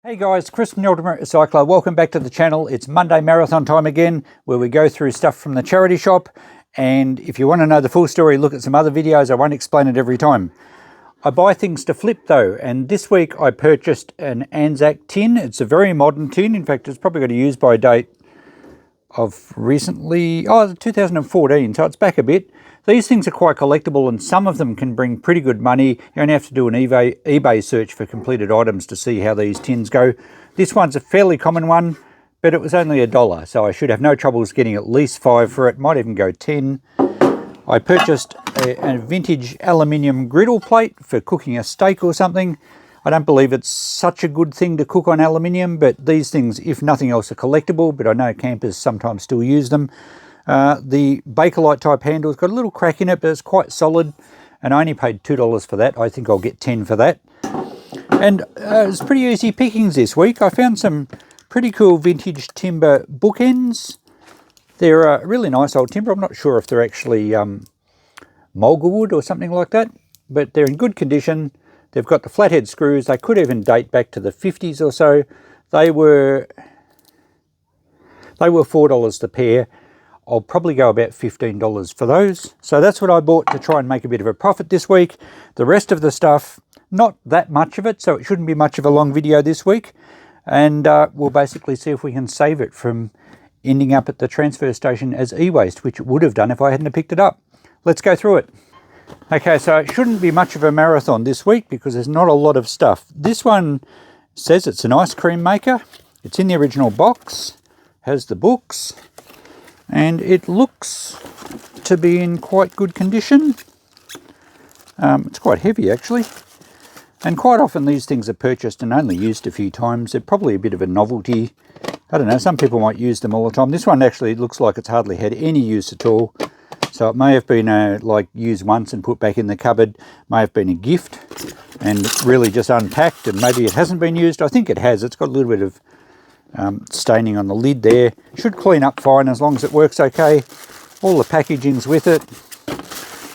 Hey guys, Chris from the Ultimate Recycler. Welcome back to the channel. It's Monday marathon time again, where we go through stuff from the charity shop. And if you want to know the full story, look at some other videos. I won't explain it every time. I buy things to flip though, and this week I purchased an Anzac tin. It's a very modern tin. In fact, it's probably got a use-by date of recently, 2014, so it's back a bit. These things are quite collectible, and some of them can bring pretty good money. You only have to do an eBay search for completed items to see how these tins go. This one's a fairly common one, but it was only $1, so I should have no troubles getting at least 5 for it, might even go 10. I purchased a vintage aluminium griddle plate for cooking a steak or something. I don't believe it's such a good thing to cook on aluminium, but these things, if nothing else, are collectible, but I know campers sometimes still use them. The Bakelite type handle's got a little crack in it, but it's quite solid, and I only paid $2 for that. I think I'll get 10 for that. And it's pretty easy pickings this week. I found some pretty cool vintage timber bookends. They're really nice old timber. I'm not sure if they're actually mulga wood or something like that, but they're in good condition. They've got the flathead screws. They could even date back to the 50s or so. They were $4 the pair. I'll probably go about $15 for those. So that's what I bought to try and make a bit of a profit this week. The rest of the stuff, not that much of it, so it shouldn't be much of a long video this week. And we'll basically see if we can save it from ending up at the transfer station as e-waste, which it would have done if I hadn't picked it up. Let's go through it. Okay, so it shouldn't be much of a marathon this week because there's not a lot of stuff. This one says it's an ice cream maker. It's in the original box, has the books, and it looks to be in quite good condition. It's quite heavy actually. And quite often these things are purchased and only used a few times. They're probably a bit of a novelty. I don't know, some people might use them all the time. This one actually looks like it's hardly had any use at all. So it may have been like used once and put back in the cupboard, may have been a gift and really just unpacked, and maybe it hasn't been used. I think it has. It's got a little bit of staining on the lid there. Should clean up fine as long as it works okay. All the packaging's with it.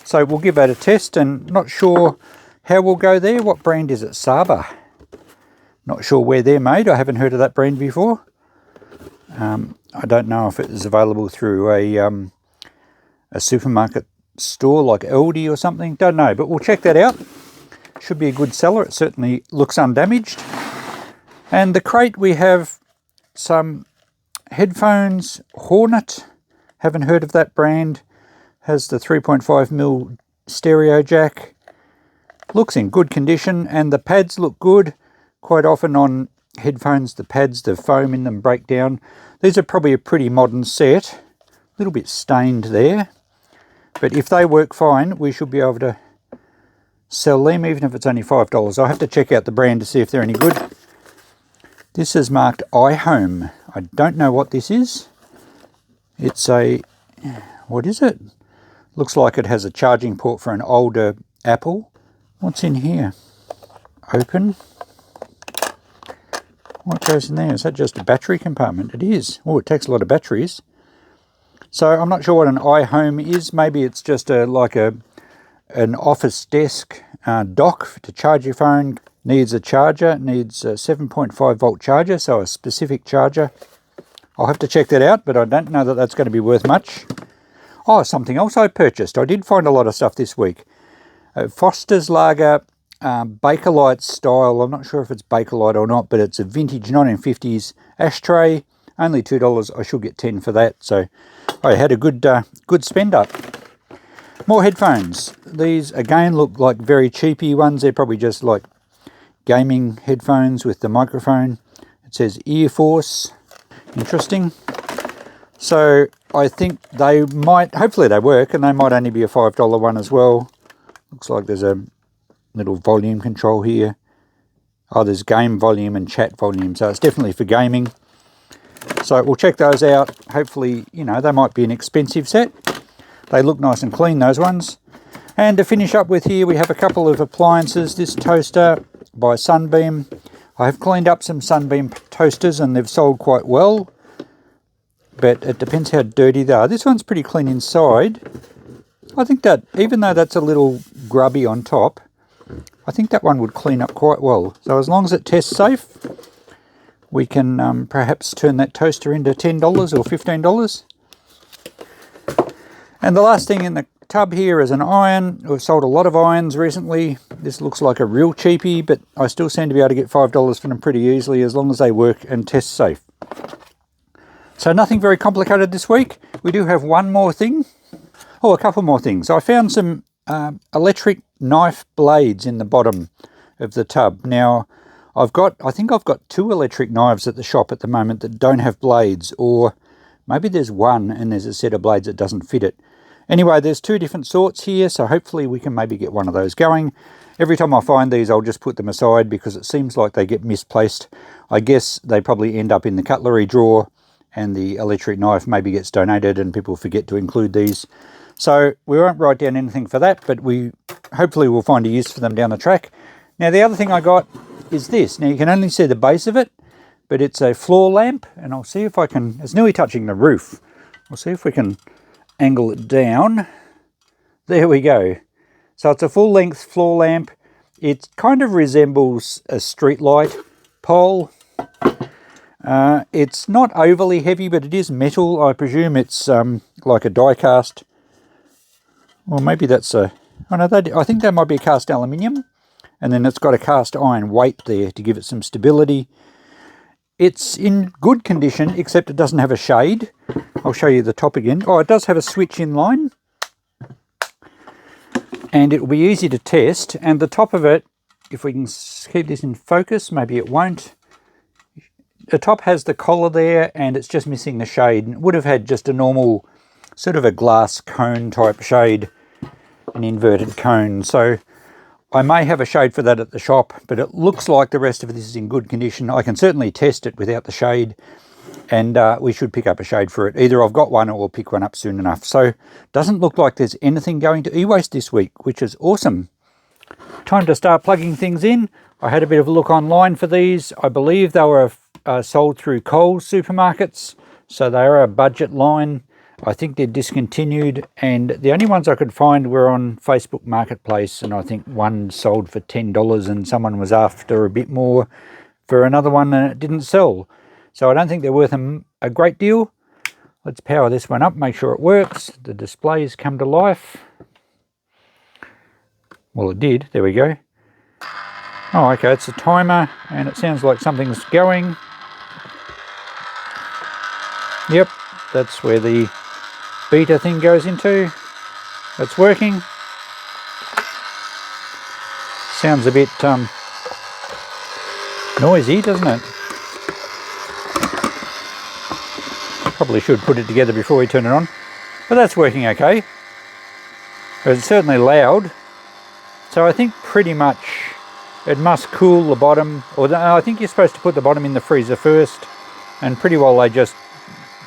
So we'll give that a test, and not sure how we'll go there. What brand is it? Saba. Not sure where they're made. I haven't heard of that brand before. I don't know if it is available through a supermarket store like Aldi or something. Don't know, but we'll check that out. Should be a good seller. It certainly looks undamaged. And the crate, we have some headphones. Hornet. Haven't heard of that brand. Has the 3.5mm stereo jack. Looks in good condition, and the pads look good. Quite often on headphones, the pads, the foam in them break down. These are probably a pretty modern set. A little bit stained there. But if they work fine, we should be able to sell them, even if it's only $5. I'll have to check out the brand to see if they're any good. This is marked iHome. I don't know what this is. It's what is it? Looks like it has a charging port for an older Apple. What's in here? Open. What goes in there? Is that just a battery compartment? It is. Oh, it takes a lot of batteries. So I'm not sure what an iHome is. Maybe it's just like an office desk dock to charge your phone. Needs a charger. Needs a 7.5 volt charger, so a specific charger. I'll have to check that out, but I don't know that that's going to be worth much. Oh, something else I purchased. I did find a lot of stuff this week. Foster's Lager Bakelite style. I'm not sure if it's Bakelite or not, but it's a vintage 1950s ashtray. Only $2. I should get 10 for that. So I had a good spend up. More headphones. These again look like very cheapy ones. They're probably just like gaming headphones with the microphone. It says Ear Force. Interesting. So I think they might, hopefully they work, and they might only be a $5 one as well. Looks like there's a little volume control here. Oh, there's game volume and chat volume, so it's definitely for gaming. So we'll check those out. Hopefully, you know, they might be an expensive set. They look nice and clean, those ones. And to finish up with here, we have a couple of appliances. This toaster by Sunbeam. I have cleaned up some Sunbeam toasters and they've sold quite well. But it depends how dirty they are. This one's pretty clean inside. I think that, even though that's a little grubby on top, I think that one would clean up quite well. So as long as it tests safe, we can perhaps turn that toaster into $10 or $15. And the last thing in the tub here is an iron. We've sold a lot of irons recently. This looks like a real cheapie, but I still seem to be able to get $5 for them pretty easily as long as they work and test safe. So nothing very complicated this week. We do have one more thing. Oh, a couple more things. I found some electric knife blades in the bottom of the tub. Now, I think I've got 2 electric knives at the shop at the moment that don't have blades, or maybe there's one and there's a set of blades that doesn't fit it. Anyway, there's 2 different sorts here, so hopefully we can maybe get one of those going. Every time I find these, I'll just put them aside because it seems like they get misplaced. I guess they probably end up in the cutlery drawer and the electric knife maybe gets donated and people forget to include these. So we won't write down anything for that, but we hopefully will find a use for them down the track. Now, the other thing I got is this. Now, you can only see the base of it, but it's a floor lamp, and I'll see if I can, it's nearly touching the roof. We'll see if we can angle it down. There we go. So it's a full-length floor lamp. It kind of resembles a street light pole. It's not overly heavy, but it is metal. I presume it's like a die cast. Or maybe that's a... Oh no, I think that might be a cast aluminium. And then it's got a cast iron weight there to give it some stability. It's in good condition, except it doesn't have a shade. I'll show you the top again. Oh, it does have a switch in line. And it will be easy to test. And the top of it, if we can keep this in focus, maybe it won't. The top has the collar there, and it's just missing the shade. It would have had just a normal, sort of a glass cone type shade, an inverted cone. So I may have a shade for that at the shop, but it looks like the rest of this is in good condition. I can certainly test it without the shade, and we should pick up a shade for it. Either I've got one or we'll pick one up soon enough. So doesn't look like there's anything going to Ewaste this week, which is awesome. Time to start plugging things in. I had a bit of a look online for these. I believe they were sold through Coles supermarkets, so they are a budget line. I think they're discontinued, and the only ones I could find were on Facebook Marketplace, and I think one sold for $10 and someone was after a bit more for another one and it didn't sell. So I don't think they're worth a great deal. Let's power this one up, make sure it works. The displays come to life. Well, it did. There we go. Oh, okay, it's a timer, and it sounds like something's going. Yep, that's where the beta thing goes into. It's working. Sounds a bit noisy, doesn't it? Probably should put it together before we turn it on, but that's working okay. It's certainly loud. So I think pretty much it must cool the bottom, or I think you're supposed to put the bottom in the freezer first, and pretty well they just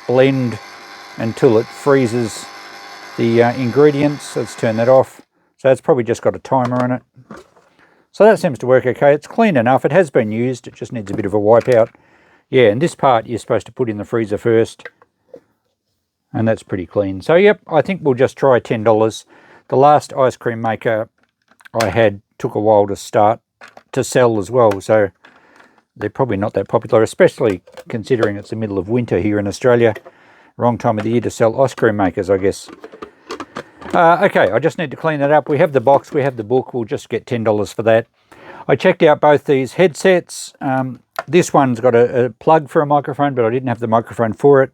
blend until it freezes the ingredients. Let's turn that off. So it's probably just got a timer on it. So that seems to work okay. It's clean enough. It has been used. It just needs a bit of a wipe out. Yeah, and this part you're supposed to put in the freezer first. And that's pretty clean. So yep, I think we'll just try $10. The last ice cream maker I had took a while to sell as well. So they're probably not that popular, especially considering it's the middle of winter here in Australia. Wrong time of the year to sell ice cream makers, I guess. Okay, I just need to clean that up. We have the box, we have the book. We'll just get $10 for that. I checked out both these headsets. This one's got a plug for a microphone, but I didn't have the microphone for it.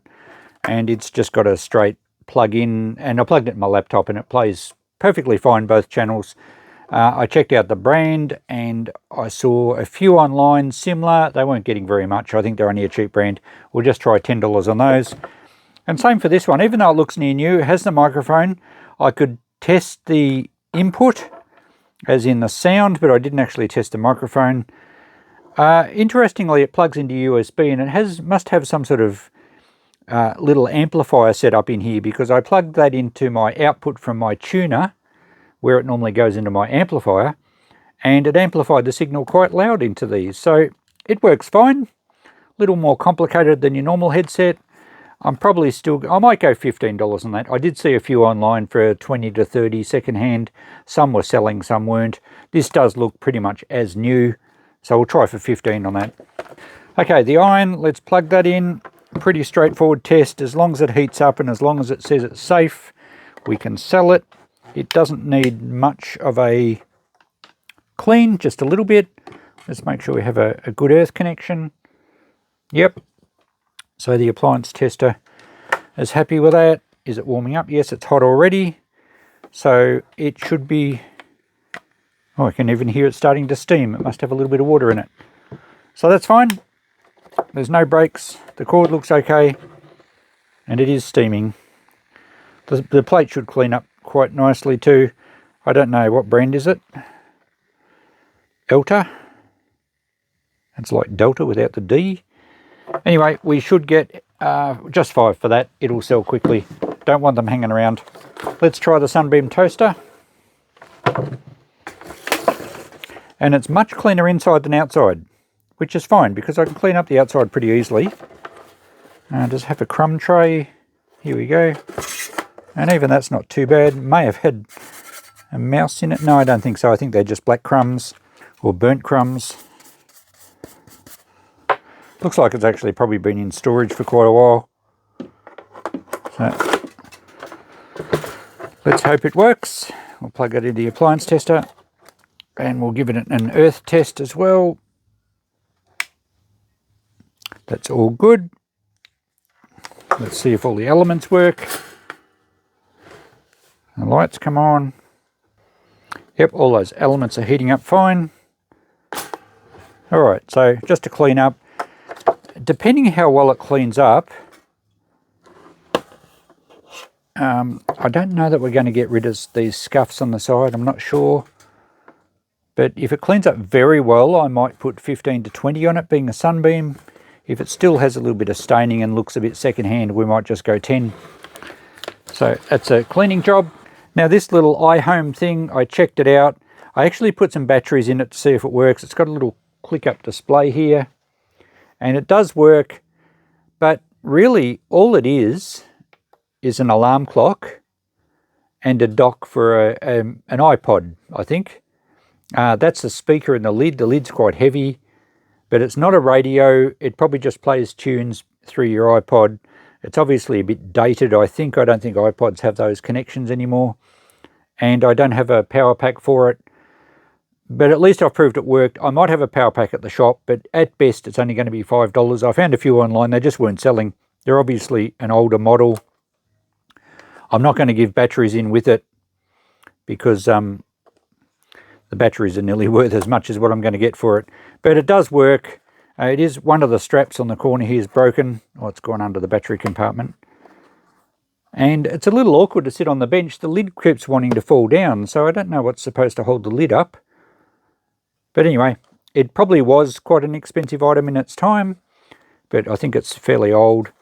And it's just got a straight plug in. And I plugged it in my laptop and it plays perfectly fine, both channels. I checked out the brand and I saw a few online similar. They weren't getting very much. I think they're only a cheap brand. We'll just try $10 on those. And same for this one. Even though it looks near new, it has the microphone. I could test the input, as in the sound, but I didn't actually test the microphone. Interestingly, it plugs into USB, and it must have some sort of little amplifier set up in here, because I plugged that into my output from my tuner, where it normally goes into my amplifier, and it amplified the signal quite loud into these. So it works fine. A little more complicated than your normal headset. I might go $15 on that. I did see a few online for 20 to 30 secondhand. Some were selling, some weren't. This does look pretty much as new, so we'll try for 15 on that. Okay, the iron, let's plug that in. Pretty straightforward test. As long as it heats up and as long as it says it's safe, we can sell it. It doesn't need much of a clean, just a little bit. Let's make sure we have a good earth connection. Yep. So the appliance tester is happy with that. Is it warming up? Yes, it's hot already. So it should be, oh, I can even hear it starting to steam. It must have a little bit of water in it. So that's fine. There's no breaks. The cord looks okay. And it is steaming. The plate should clean up quite nicely too. I don't know, what brand is it? Delta. It's like Delta without the D. Anyway, we should get just 5 for that. It'll sell quickly. Don't want them hanging around. Let's try the Sunbeam toaster. And it's much cleaner inside than outside, which is fine because I can clean up the outside pretty easily. Just have a crumb tray. Here we go. And even that's not too bad. May have had a mouse in it. No, I don't think so. I think they're just black crumbs or burnt crumbs. Looks like it's actually probably been in storage for quite a while. So let's hope it works. We'll plug it into the appliance tester and we'll give it an earth test as well. That's all good. Let's see if all the elements work. The lights come on. Yep, all those elements are heating up fine. Alright, so just to clean up, depending how well it cleans up, I don't know that we're going to get rid of these scuffs on the side, I'm not sure. But if it cleans up very well, I might put 15 to 20 on it, being a Sunbeam. If it still has a little bit of staining and looks a bit secondhand, we might just go 10. So that's a cleaning job. Now this little iHome thing, I checked it out. I actually put some batteries in it to see if it works. It's got a little click-up display here. And it does work, but really all it is an alarm clock and a dock for an iPod, I think. That's the speaker in the lid. The lid's quite heavy, but it's not a radio. It probably just plays tunes through your iPod. It's obviously a bit dated, I think. I don't think iPods have those connections anymore. And I don't have a power pack for it. But at least I've proved it worked. I might have a power pack at the shop, but at best it's only going to be $5. I found a few online. They just weren't selling. They're obviously an older model. I'm not going to give batteries in with it because the batteries are nearly worth as much as what I'm going to get for it. But it does work. It is one of the straps on the corner here is broken. Oh, it's gone under the battery compartment. And it's a little awkward to sit on the bench. The lid keeps wanting to fall down, so I don't know what's supposed to hold the lid up. But anyway, it probably was quite an expensive item in its time, but I think it's fairly old.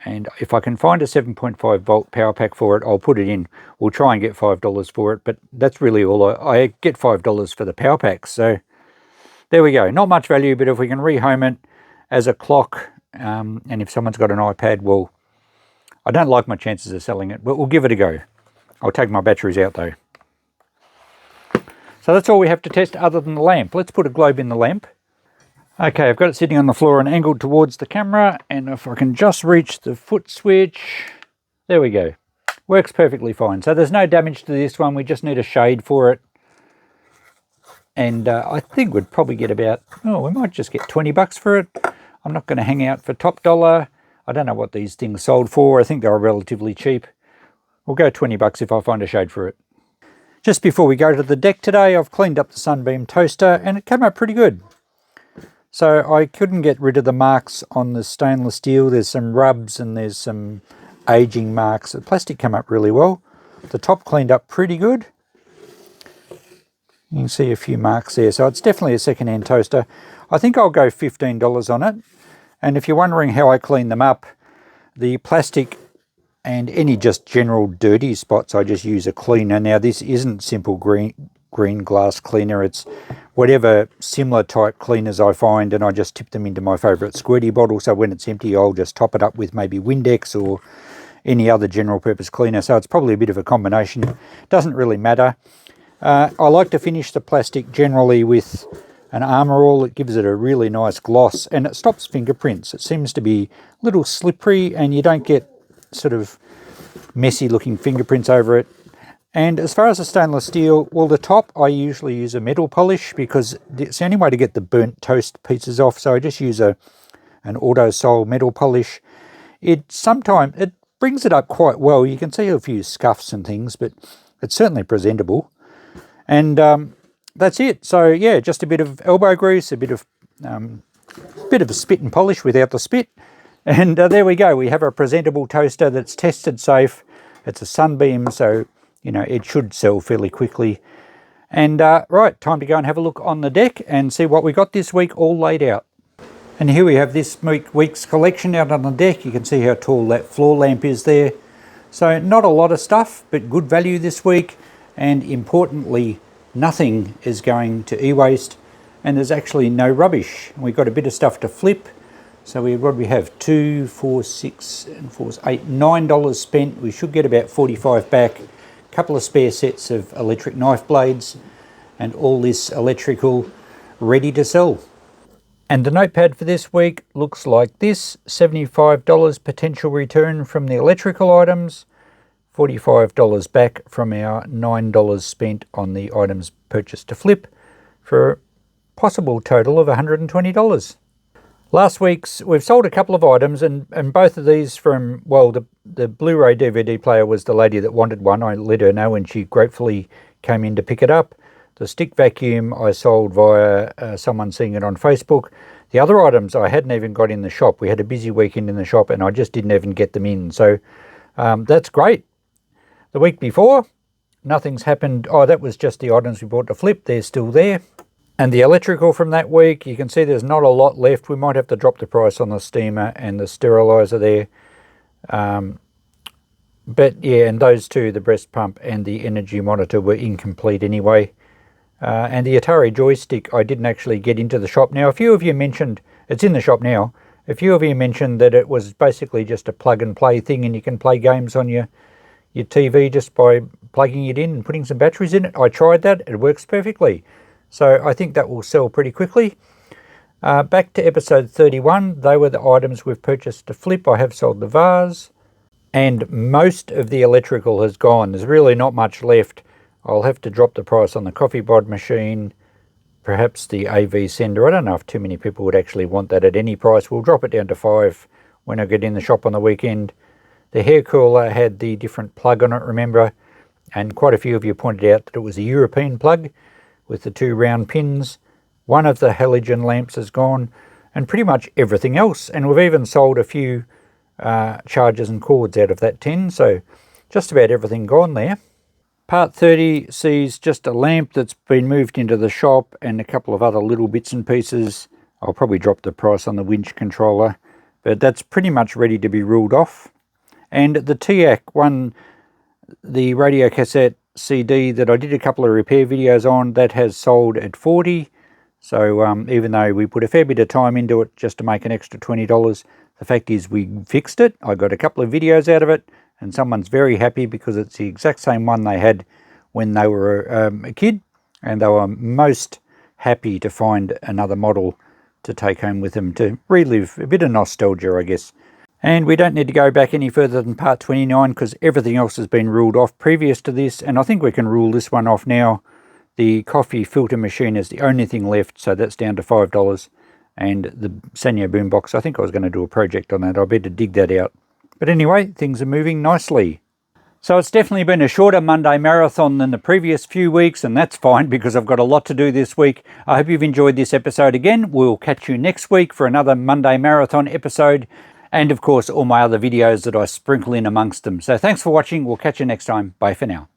And if I can find a 7.5 volt power pack for it, I'll put it in. We'll try and get $5 for it, but that's really all. I get $5 for the power pack. So there we go. Not much value, but if we can rehome it as a clock, and if someone's got an iPad, well, I don't like my chances of selling it, but we'll give it a go. I'll take my batteries out though. So that's all we have to test other than the lamp. Let's put a globe in the lamp. Okay, I've got it sitting on the floor and angled towards the camera, and if I can just reach the foot switch, there we go. Works perfectly fine. So there's no damage to this one, we just need a shade for it. And I think we'd probably get about, oh, we might just get 20 bucks for it. I'm not going to hang out for top dollar. I don't know what these things sold for. I think they were relatively cheap. We'll go 20 bucks if I find a shade for it. Just before we go to the deck today, I've cleaned up the Sunbeam toaster and it came out pretty good. So I couldn't get rid of the marks on the stainless steel. There's some rubs and there's some aging marks. The plastic came up really well. The top cleaned up pretty good. You can see a few marks there. So it's definitely a second-hand toaster. I think I'll go $15 on it. And if you're wondering how I clean them up, the plastic and any just general dirty spots, I just use a cleaner. Now this isn't simple green glass cleaner. It's whatever similar type cleaners I find, and I just tip them into my favourite squirty bottle. So when it's empty, I'll just top it up with maybe Windex or any other general purpose cleaner. So it's probably a bit of a combination. Doesn't really matter. I like to finish the plastic generally with an Armor All. It gives it a really nice gloss, and it stops fingerprints. It seems to be a little slippery, and you don't get sort of messy looking fingerprints over it. And as far as the stainless steel, well, the top I usually use a metal polish because it's the only way to get the burnt toast pieces off. So I just use an auto-sol metal polish. It brings it up quite well. You can see a few scuffs and things, but it's certainly presentable. And that's it. So yeah, just a bit of elbow grease, a bit of a spit and polish without the spit. And there we go. We have a presentable toaster that's tested safe. It's a Sunbeam, so you know, it should sell fairly quickly. And right, time to go and have a look on the deck and see what we got this week all laid out. And here we have this week's collection out on the deck. You can see how tall that floor lamp is there. So not a lot of stuff, but good value this week. And importantly, nothing is going to e-waste, and there's actually no rubbish. We've got a bit of stuff to flip. So we have $2, $4, $6, and $4, $8, $9 spent. We should get about 45 back. Couple of spare sets of electric knife blades, and all this electrical ready to sell. And the notepad for this week looks like this: $75 potential return from the electrical items, $45 back from our $9 spent on the items purchased to flip, for a possible total of $120. Last week's, we've sold a couple of items, and both of these from, well, the Blu-ray DVD player was the lady that wanted one. I let her know and she gratefully came in to pick it up. The stick vacuum I sold via someone seeing it on Facebook. The other items I hadn't even got in the shop. We had a busy weekend in the shop and I just didn't even get them in. So that's great. The week before, nothing's happened. Oh, that was just the items we bought to flip. They're still there. And the electrical from that week, you can see there's not a lot left. We might have to drop the price on the steamer and the sterilizer there. But yeah, and those two, the breast pump and the energy monitor, were incomplete anyway. And the Atari joystick, I didn't actually get into the shop. Now, a few of you mentioned, it's in the shop now, a few of you mentioned that it was basically just a plug and play thing and you can play games on your TV just by plugging it in and putting some batteries in it. I tried that, it works perfectly. So I think that will sell pretty quickly. Back to episode 31, they were the items we've purchased to flip. I have sold the vase, and most of the electrical has gone. There's really not much left. I'll have to drop the price on the coffee bod machine, perhaps the AV sender. I don't know if too many people would actually want that at any price. We'll drop it down to $5 when I get in the shop on the weekend. The hair cooler had the different plug on it, remember? And quite a few of you pointed out that it was a European plug with the two round pins. One of the halogen lamps is gone, and pretty much everything else. And we've even sold a few chargers and cords out of that tin, so just about everything gone there. Part 30 sees just a lamp that's been moved into the shop and a couple of other little bits and pieces. I'll probably drop the price on the winch controller, but that's pretty much ready to be ruled off. And the TIAC one, the radio cassette CD that I did a couple of repair videos on, that has sold at $40. So even though we put a fair bit of time into it just to make an extra $20, the fact is we fixed it. I got a couple of videos out of it, and someone's very happy because it's the exact same one they had when they were a kid, and they were most happy to find another model to take home with them to relive a bit of nostalgia, I guess. And we don't need to go back any further than part 29 because everything else has been ruled off previous to this, and I think we can rule this one off now. The coffee filter machine is the only thing left, so that's down to $5. And the Sanyo boombox, I think I was going to do a project on that. I better dig that out. But anyway, things are moving nicely. So it's definitely been a shorter Monday marathon than the previous few weeks, and that's fine because I've got a lot to do this week. I hope you've enjoyed this episode again. We'll catch you next week for another Monday marathon episode, and of course all my other videos that I sprinkle in amongst them. So thanks for watching. We'll catch you next time. Bye for now.